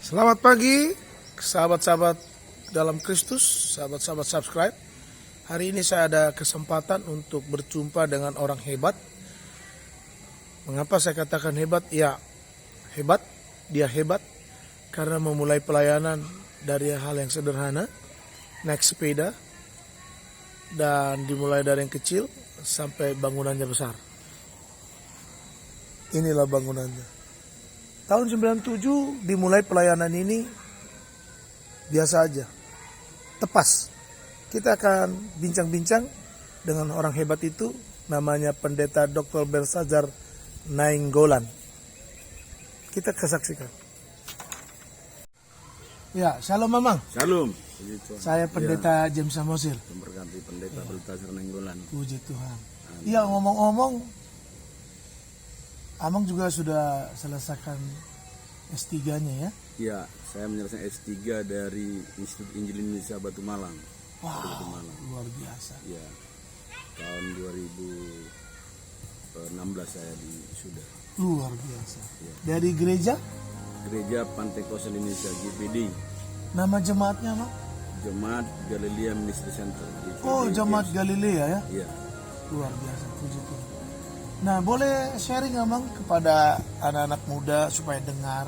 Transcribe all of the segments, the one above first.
Selamat pagi, sahabat-sahabat dalam Kristus, sahabat-sahabat subscribe. Hari ini saya ada kesempatan untuk berjumpa dengan orang hebat. Mengapa saya katakan hebat? Ya, hebat, dia hebat karena memulai pelayanan dari hal yang sederhana, naik sepeda, dan dimulai dari yang kecil sampai bangunannya besar. Inilah bangunannya. Tahun 97 dimulai pelayanan ini biasa aja, tepas. Kita akan bincang-bincang dengan orang hebat itu, namanya Pendeta Dr. Belshazzar Nainggolan. Kita kesaksikan. Ya, shalom Mamang. Shalom. Saya Pendeta James Samosir. Memberkati Pendeta Belshazzar Nainggolan. Puji Tuhan. Iya, ngomong-ngomong, Amang juga sudah selesaikan S3-nya ya? Ya, saya menyelesaikan S3 dari Institut Injil Indonesia Batu Malang. Wow, Batu Malang. luar biasa. Ya, tahun 2016 saya sudah. Luar biasa. Ya. Dari gereja? Gereja Pantekosta Indonesia GPD. Nama jemaatnya Mak? Jemaat Galilea Ministry Center. GPD. Oh, Jemaat Galilea ya? Iya. Luar biasa, puji Tuhan. Nah, boleh sharing Amang kepada anak-anak muda supaya dengar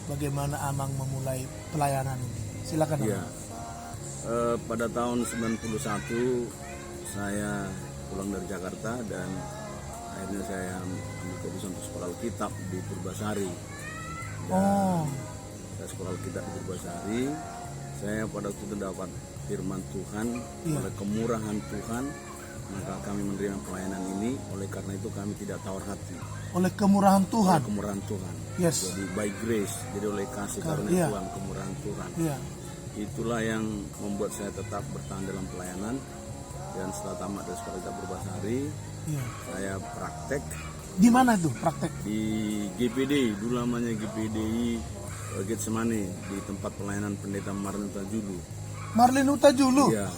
bagaimana Amang memulai pelayanan ini. Silakan Iya. Amang. Pada tahun 91 saya pulang dari Jakarta dan akhirnya saya ambil keputusan untuk sekolah Alkitab di Purbasari. Oh, Saya sekolah Alkitab di Purbasari. Saya pada waktu itu dapat firman Tuhan, Iya. oleh kemurahan Tuhan, maka kami menerima pelayanan ini. Oleh karena itu kami tidak tawar hati. oleh kemurahan Tuhan. Oleh kemurahan Tuhan. Yes. Jadi by grace, jadi oleh kasih karunia Iya. Tuhan, kemurahan Tuhan. Iya. Itulah yang membuat saya tetap bertahan dalam pelayanan. Dan setelah tamat dari sekolah Alkitab Purbasari, Iya. saya praktek Di mana itu praktek? di GPD, dulu namanya GPDI Getsemani, di tempat pelayanan Pendeta Marlin Utajulu. Marlin Utajulu. Iya.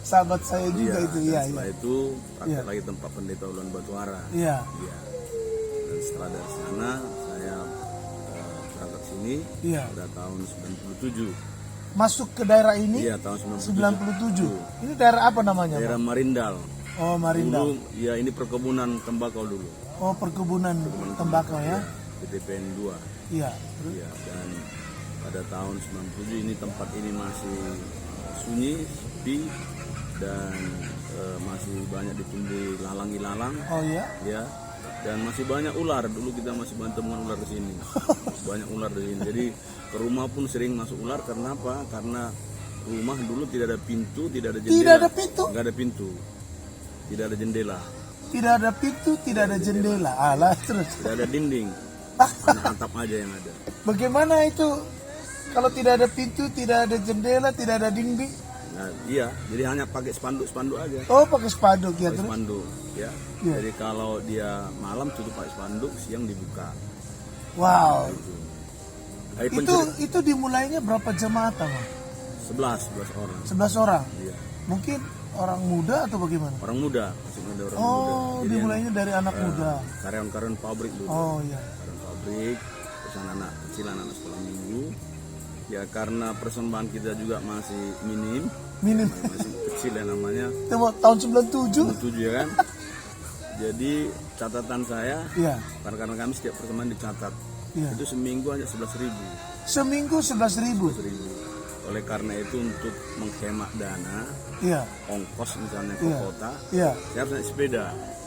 Sahabat saya juga Iya, itu. dan Iya, setelah iya. itu praktek Iya. lagi tempat Pendeta Uluan Batuara. Iya. Iya. Dan setelah dari sana saya berangkat sini Iya. pada tahun 97. Masuk ke daerah ini Iya, tahun 97. 97. Ini daerah apa namanya? Daerah Bang? Marindal. Oh, Marindal. Dulu ya ini perkebunan tembakau dulu. Oh, perkebunan tembakau ya. Di TPN 2. Iya. Terus? Iya, dan pada tahun 97 ini tempat ini masih sunyi, sepi, dan masih banyak ditumbuhi lalang-ilalang. Oh iya. Ya, dan masih banyak ular. Dulu kita masih banyak temuan ular di sini. Banyak ular di sini. Jadi ke rumah pun sering masuk ular. Karena apa? Karena rumah dulu tidak ada pintu, tidak ada jendela. Tidak ada pintu? Nggak ada pintu. Tidak ada jendela. Tidak ada pintu, tidak ada jendela. Alah, terus. Tidak ada dinding. Hanya atap aja yang ada. Bagaimana itu kalau tidak ada pintu, tidak ada jendela, tidak ada dinding? Nah, iya, jadi hanya pakai spanduk-spanduk aja. Oh, pakai spanduk ya Pakai terus. spanduk, ya. Iya. Jadi kalau dia malam tutup pakai spanduk, siang dibuka. Wow. Gitu. Nah, Itu dimulainya berapa jemaat, Bang? 11 orang. 11 orang. Iya. Mungkin orang muda atau bagaimana? Orang muda, masih ada orang muda. Oh, Jadi dimulainya dari anak muda. Karyawan-karyawan pabrik dulu. Oh iya. Karyawan pabrik, terus anak kecil, anak sekolah minggu. Ya karena persembahan kita juga masih minim. Minim. Masih kecil ya namanya. Itu tahun 97. 7 ya kan. Jadi catatan saya, Iya. karena kami setiap pertemuan dicatat. Iya. Itu seminggu hanya 11.000. Seminggu 11.000. 11.000. Oleh karena itu untuk menghemat dana, Iya. ongkos misalnya ke Iya. kota, Iya. saya harus naik sepeda.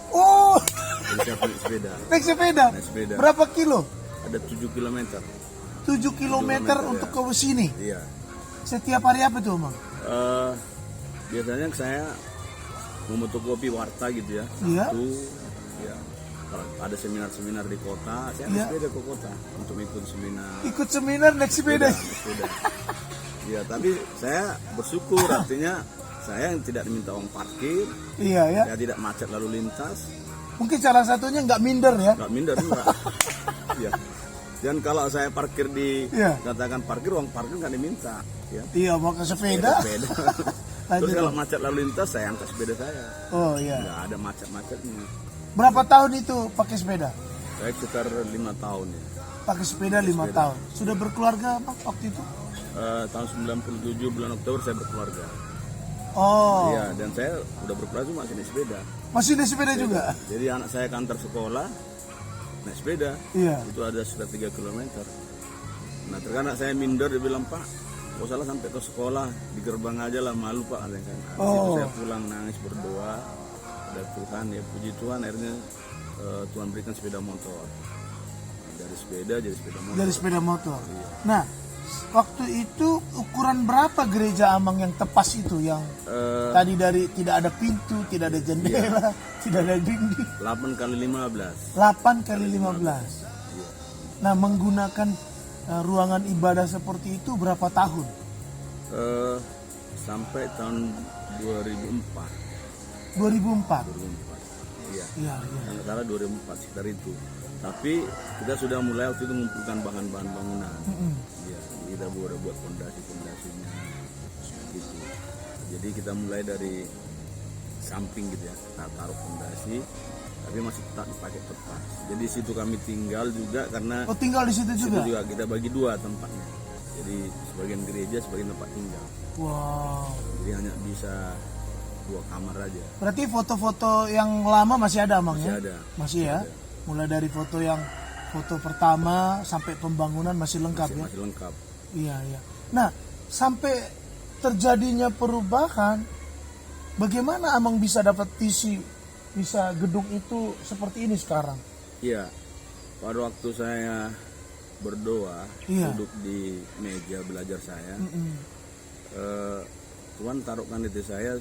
Oh, Jadi saya naik sepeda. naik sepeda. Naik sepeda. Berapa kilo? Ada 7 km. 7 kilometer kilometer, untuk ya. ke sini. Iya. Setiap hari apa tuh, Bang? Biasanya saya memotokopi warta gitu ya. Iya. Itu ya kalau ada seminar-seminar di kota, saya naik Iya. sepeda ke kota untuk ikut seminar. Ikut seminar naik sepeda. Sepeda. Ya, tapi saya bersyukur artinya saya yang tidak diminta uang parkir, Iya ya. saya tidak macet lalu lintas, Mungkin salah satunya nggak minder ya. nggak minder juga. Ya. Dan kalau saya parkir di Iya. katakan parkir, uang parkir nggak diminta. Ya. Iya, mau ke sepeda. Sepeda. Lanjut, Terus kalau Bang. macet lalu lintas saya angkat sepeda saya. Oh iya. Nggak ada macet-macetnya. Berapa tahun itu pakai sepeda? Saya sekitar 5 tahun ya. Pakai sepeda 5 tahun. Sudah berkeluarga Bang waktu itu? Tahun 97 bulan Oktober saya berkeluarga. Oh. Iya, dan saya udah berkeluarga masih naik sepeda. Masih naik sepeda juga? Jadi anak saya ke antar sekolah naik sepeda. Iya. Itu ada sekitar 3 km. Nah, terkadang saya minder, dia bilang, "Pak, kok salah sampai ke sekolah di gerbang aja lah, malu Pak." Kan. Habis itu saya pulang nangis berdoa pada Tuhan, ya puji Tuhan akhirnya Tuhan berikan sepeda motor. Dari sepeda jadi sepeda motor. Dari sepeda motor. Iya. Nah, waktu itu ukuran berapa gereja Amang yang tepas itu, yang tadi dari tidak ada pintu, tidak ada jendela, tidak ada dinding? 8 kali 15. 8 kali 15. Iya. Nah, menggunakan ruangan ibadah seperti itu berapa tahun? Sampai tahun 2004. 2004. 2004. Iya. Iya, iya. Yang salah 2004 sekitar itu. Tapi kita sudah mulai waktu itu mengumpulkan bahan-bahan bangunan. Iya, kita udah buat fondasi-fondasinya gitu. Jadi kita mulai dari samping gitu ya, kita taruh fondasi, tapi masih tetap dipakai tepas. Jadi situ kami tinggal juga karena Oh, tinggal di situ situ juga? juga kita bagi dua tempatnya. Jadi sebagian gereja, sebagian tempat tinggal. Wow. Jadi hanya bisa 2 kamar aja. Berarti foto-foto yang lama masih ada Amang Masih ya? ada. Masih ya? Mulai dari foto pertama sampai pembangunan masih lengkap ya? Masih lengkap. Iya, iya. Nah, sampai terjadinya perubahan, bagaimana Amang bisa dapat visi, bisa gedung itu seperti ini sekarang? Iya, pada waktu saya berdoa, Iya. duduk di meja belajar saya, Tuhan taruhkan di saya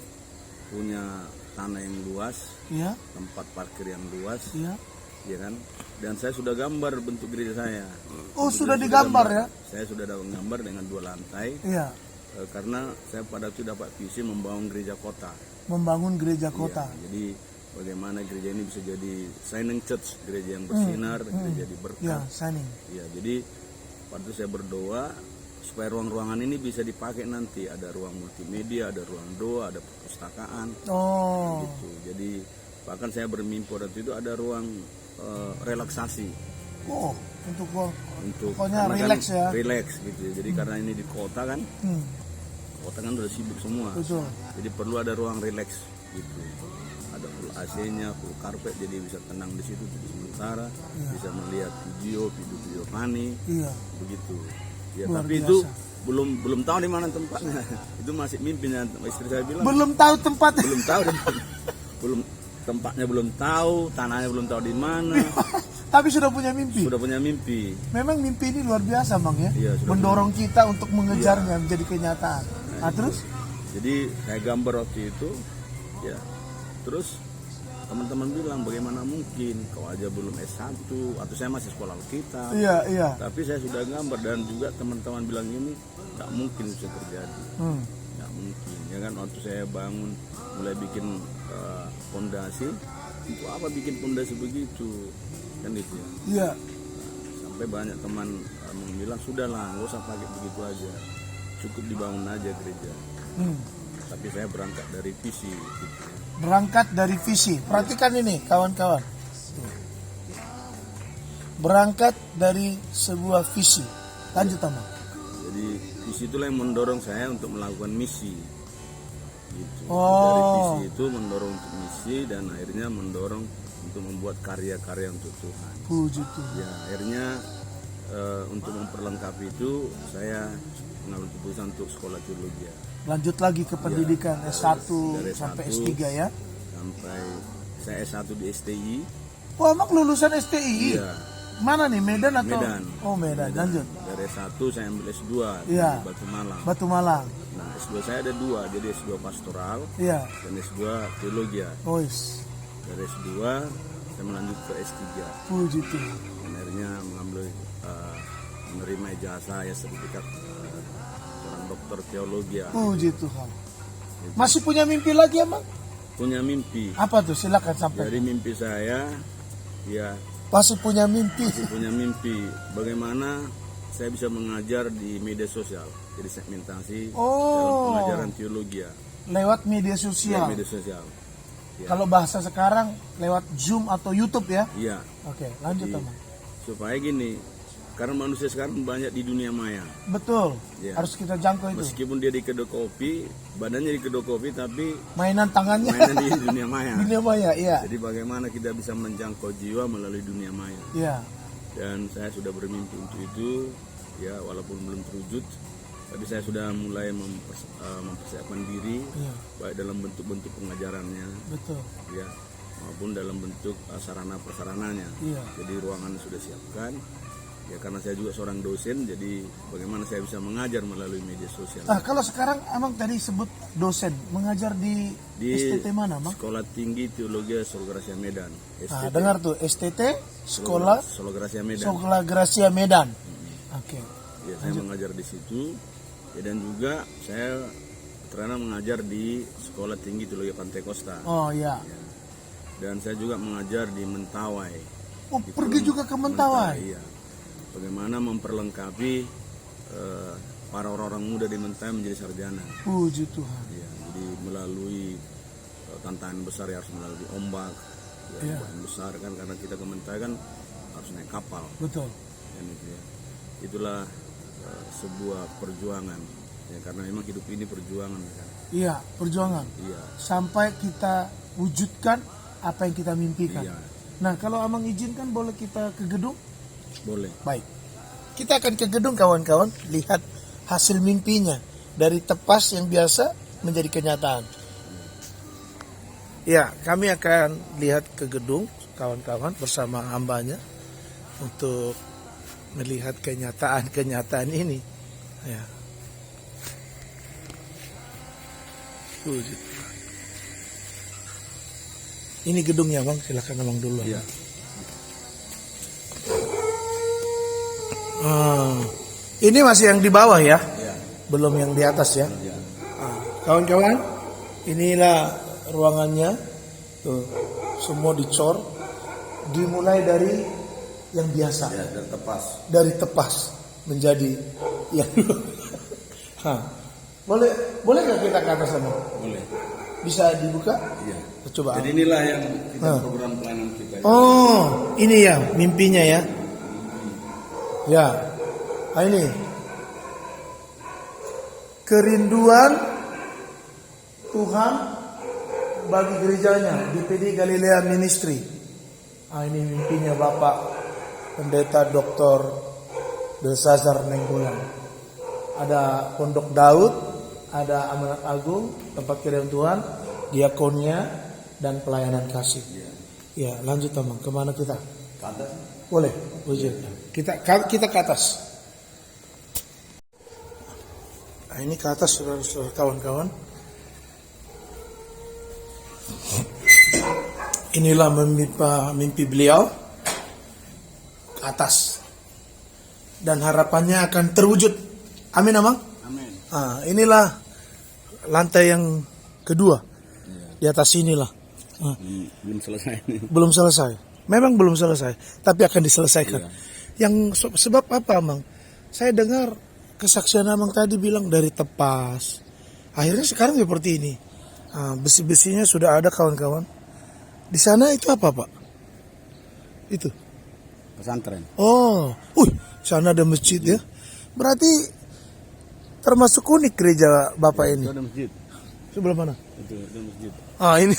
punya tanah yang luas, Iya, tempat parkir yang luas, iya. ya kan? Dan saya sudah gambar bentuk gereja saya. Oh, Bentuk sudah gereja digambar ya? Saya sudah dapat gambar dengan 2 lantai, Iya, karena saya pada waktu dapat visi membangun gereja kota. membangun gereja kota. Iya, jadi bagaimana gereja ini bisa jadi shining church, gereja yang bersinar, gereja jadi berkat. Iya, shining. Ya, jadi waktu saya berdoa supaya ruang-ruangan ini bisa dipakai nanti, ada ruang multimedia, ada ruang doa, ada perpustakaan, Oh, gitu. Jadi bahkan saya bermimpi waktu itu ada ruang relaksasi oh, untuk pokoknya karena relax kan ya. relax gitu. Jadi karena ini di kota kan, kota kan udah sibuk semua. Betul. Jadi perlu ada ruang relax gitu. Ada full AC-nya, full karpet, jadi bisa tenang di situ untuk sementara, bisa melihat video funny, Iya. begitu. Ya, Luar tapi biasa. itu belum tahu di mana tempatnya. Itu masih mimpinya istri saya bilang. Belum tahu tempatnya. Belum tahu belum tempatnya, belum tahu tanahnya, belum tahu di mana. Tapi sudah punya mimpi. Sudah punya mimpi. Memang mimpi ini luar biasa, Bang ya. Iya, sudah mendorong kita untuk mengejarnya menjadi kenyataan. Nah, terus? Jadi saya gambar waktu itu, ya. Terus teman-teman bilang, bagaimana mungkin kau aja belum S1, atau saya masih sekolah Alkitab. Iya, iya. Tapi saya sudah gambar, dan juga teman-teman bilang ini nggak mungkin bisa terjadi. Nggak mungkin. Ya kan, waktu saya bangun mulai bikin fondasi, untuk apa bikin fondasi begitu? Kan itu ya. Iya. Sampai banyak teman bilang, sudahlah, nggak usah pakai begitu aja, cukup dibangun aja gereja. Tapi saya berangkat dari visi gitu. Berangkat dari visi. Perhatikan ini, kawan-kawan. Berangkat dari sebuah visi. Lanjut, Amang. Jadi visi itulah yang mendorong saya untuk melakukan misi. Gitu. Oh. Dari visi itu mendorong untuk misi, dan akhirnya mendorong untuk membuat karya-karya untuk Tuhan. Puji Tuhan. Ya, akhirnya untuk memperlengkapi itu saya mengambil keputusan untuk sekolah teologi. Lanjut lagi ke pendidikan S1 Dari sampai S1, S3 ya. Sampai saya S1 di STI. Oh, Amang lulusan STI? Iya. Mana nih, Medan atau? Medan. Oh, Medan. Lanjut. Dari S1 saya ambil S2 Iya. di Batu Malang. Batu Malang. Nah, S2 saya ada 2, jadi S2 pastoral Iya. dan S2 teologi. Ois. Dari S2 saya melanjut ke S3. Puji Tuhan. Dan akhirnya mengambil menerima ijazah ya, sertifikat seorang dokter teologi. Puji Tuhan. Masih punya mimpi lagi, Amang? Punya mimpi. Apa tuh? Silakan sampai. Dari mimpi saya, ya Masih punya mimpi. punya mimpi bagaimana saya bisa mengajar di media sosial, jadi segmentasi dalam pengajaran teologi ya. Lewat media Ya, sosial. media sosial. Ya. Kalau bahasa sekarang lewat Zoom atau YouTube ya. Iya. Oke, lanjut, Jadi, Amang. supaya gini, karena manusia sekarang banyak di dunia maya. Betul. Ya. Harus kita jangkau itu. Meskipun dia di kedai kopi, badannya di kedai kopi, tapi Mainan tangannya mainan di dunia maya. dunia maya, iya. Jadi bagaimana kita bisa menjangkau jiwa melalui dunia maya. Iya. Dan saya sudah bermimpi untuk itu, ya walaupun belum terwujud, tapi saya sudah mulai mempersiapkan diri, Iya. baik dalam bentuk-bentuk pengajarannya, Betul. ya maupun dalam bentuk sarana prasarananya. Iya. Jadi ruangan sudah siapkan. Ya karena saya juga seorang dosen, jadi bagaimana saya bisa mengajar melalui media sosial. Nah, kalau sekarang Amang tadi sebut dosen, mengajar di STT mana, Mang? Sekolah Tinggi Teologi Solo Gracia Medan. Nah, dengar tuh, STT, Sekolah Solo Gracia Medan. Sekolah Gracia Medan. Oke. Ya, saya mengajar di situ. Ya, dan juga saya pernah mengajar di Sekolah Tinggi Teologi Pantai Costa. Oh iya. Dan saya juga mengajar di Mentawai. Oh, pergi juga ke Mentawai. Iya. Bagaimana memperlengkapi para orang-orang muda di Mentawai menjadi sarjana. Puji Tuhan. Ya, jadi melalui tantangan besar ya, harus melalui ombak Iya. yang besar kan, karena kita ke Mentawai kan harus naik kapal. Betul. Kan, itu ya. Itulah sebuah perjuangan ya, karena memang hidup ini perjuangan kan. Iya, perjuangan. Iya. Sampai kita wujudkan apa yang kita mimpikan. Iya. Nah, kalau Amang izinkan boleh kita ke gedung? Boleh. Baik. Kita akan ke gedung, kawan-kawan, lihat hasil mimpinya dari tepas yang biasa menjadi kenyataan. Ya, kami akan lihat ke gedung, kawan-kawan, bersama hambanya untuk melihat kenyataan-kenyataan ini. Ya. Puji Tuhan. Ini gedungnya, Bang. Silakan Abang dulu. Iya. Ini masih yang di bawah ya, Iya. belum yang di atas ya. Iya. Kawan-kawan, inilah ruangannya. Tuh, semua dicor. Dimulai dari yang biasa, Ya, dan tepas. dari tepas menjadi yang boleh nggak kita ke atas sana? Boleh. Bisa dibuka? Iya. Coba. Jadi inilah yang kita program pelayanan kita. Oh, ini ya mimpinya ya. Ya, ini kerinduan Tuhan bagi gerejanya di PD Galilea Ministry. Ini mimpinya Bapak Pendeta Dr. Belsazar Nenggolan. Ada Pondok Daud, ada Amanat Agung, tempat kediaman Tuhan, diakonnya, dan pelayanan kasih. Ya, lanjut teman, kemana kita? Ke atas. Boleh, puji. Kita ke atas. Nah, ini ke atas, saudara-saudara, kawan-kawan. Inilah mimpi beliau ke atas, dan harapannya akan terwujud. Amin, Amang. Amin. Inilah lantai yang kedua. Di atas inilah. Belum selesai nih. Belum selesai. Memang belum selesai, tapi akan diselesaikan. Iya. Yang sebab apa, Amang? Saya dengar kesaksian Amang tadi bilang dari tepas. Akhirnya sekarang seperti ini. Besi-besinya sudah ada, kawan-kawan. Di sana itu apa, Pak? Itu. Pesantren. Oh, sana ada masjid ya. Berarti termasuk unik gereja Bapak ini. Itu ada masjid. Sebelah mana? Itu masjid. Ini.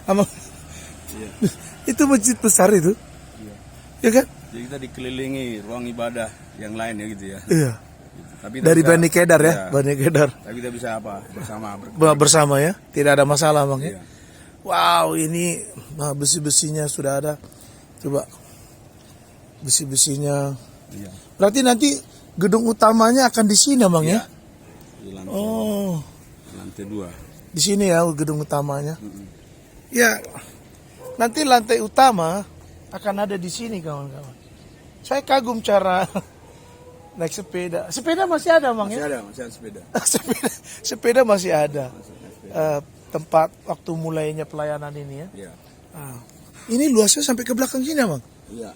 Amang. Iya. Itu masjid besar itu. Iya. Ya kan? Jadi kita dikelilingi ruang ibadah yang lain ya gitu ya. Iya. Tapi Dari Bani Kedar ya, Iya. Bani Kedar. Tapi kita bisa apa? Bersama. Bersama ya, tidak ada masalah, Bang ya. Iya. Wow, ini besi-besinya sudah ada. Coba besi-besinya. Iya. Berarti nanti gedung utamanya akan di sini, Bang ya. Di lantai, Oh, lantai 2. di sini ya gedung utamanya. Ya, nanti lantai utama akan ada di sini, kawan-kawan. Saya kagum cara naik sepeda. Sepeda masih ada, Bang ya? Masih ada sepeda. sepeda masih ada. Tempat waktu mulainya pelayanan ini ya. Iya. Ini luasnya sampai ke belakang sini, Bang. Iya.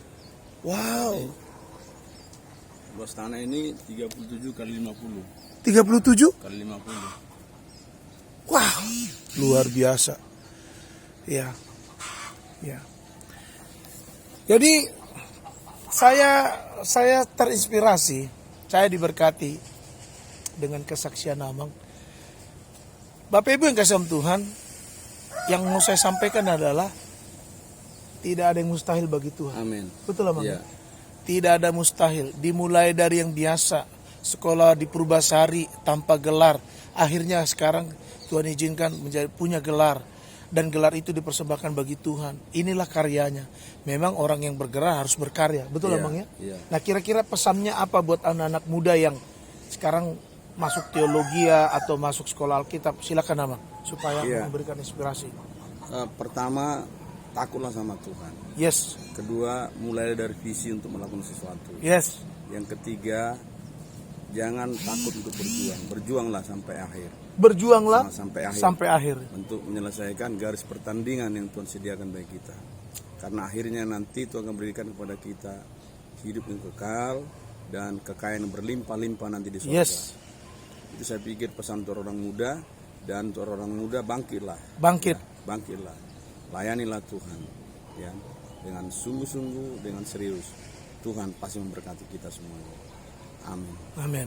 Wow. Luas tanah ini 37 kali 50. 37? Kali 50. Wah, luar biasa. Ya. Ya. Jadi Saya terinspirasi, saya diberkati dengan kesaksian Amang. Bapak Ibu yang kasih Tuhan, yang mau saya sampaikan adalah tidak ada yang mustahil bagi Tuhan. Amin. Betul Amang? Iya. Tidak ada mustahil. Dimulai dari yang biasa, sekolah di Purbasari tanpa gelar, akhirnya sekarang Tuhan izinkan punya gelar. Dan gelar itu dipersembahkan bagi Tuhan. Inilah karyanya. Memang orang yang bergerak harus berkarya. Betul Iya, Amang ya? iya. Nah kira-kira pesannya apa buat anak-anak muda yang sekarang masuk teologi atau masuk sekolah Alkitab? Silakan Amang, supaya Iya. memberikan inspirasi. Pertama, takutlah sama Tuhan. Yes, Kedua, mulai dari visi untuk melakukan sesuatu. yes, Yang ketiga, jangan takut untuk berjuang. Berjuanglah sampai akhir. berjuanglah Sampai akhir. sampai akhir. Untuk menyelesaikan garis pertandingan yang Tuhan sediakan bagi kita. Karena akhirnya nanti Tuhan akan berikan kepada kita hidup yang kekal dan kekayaan yang berlimpah-limpah nanti di surga. Yes, Itu saya pikir pesan untuk orang muda, dan untuk orang muda bangkitlah. bangkit. Bangkitlah. Layanilah Tuhan. Ya, dengan sungguh-sungguh, dengan serius. Tuhan pasti memberkati kita semuanya. Amin. Amin.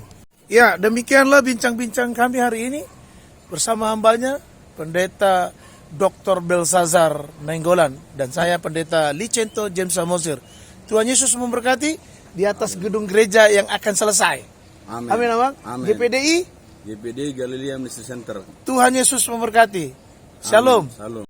Ya, demikianlah bincang-bincang kami hari ini bersama hambanya Pendeta Dr. Belsazar Nainggolan dan saya Pendeta Licento James Samosir. Tuhan Yesus memberkati di atas gedung gereja yang akan selesai. Amin. Amin, Abang. Amin. GPDI, GPD Galilea Ministry Center. Tuhan Yesus memberkati. Shalom. Amin. Shalom.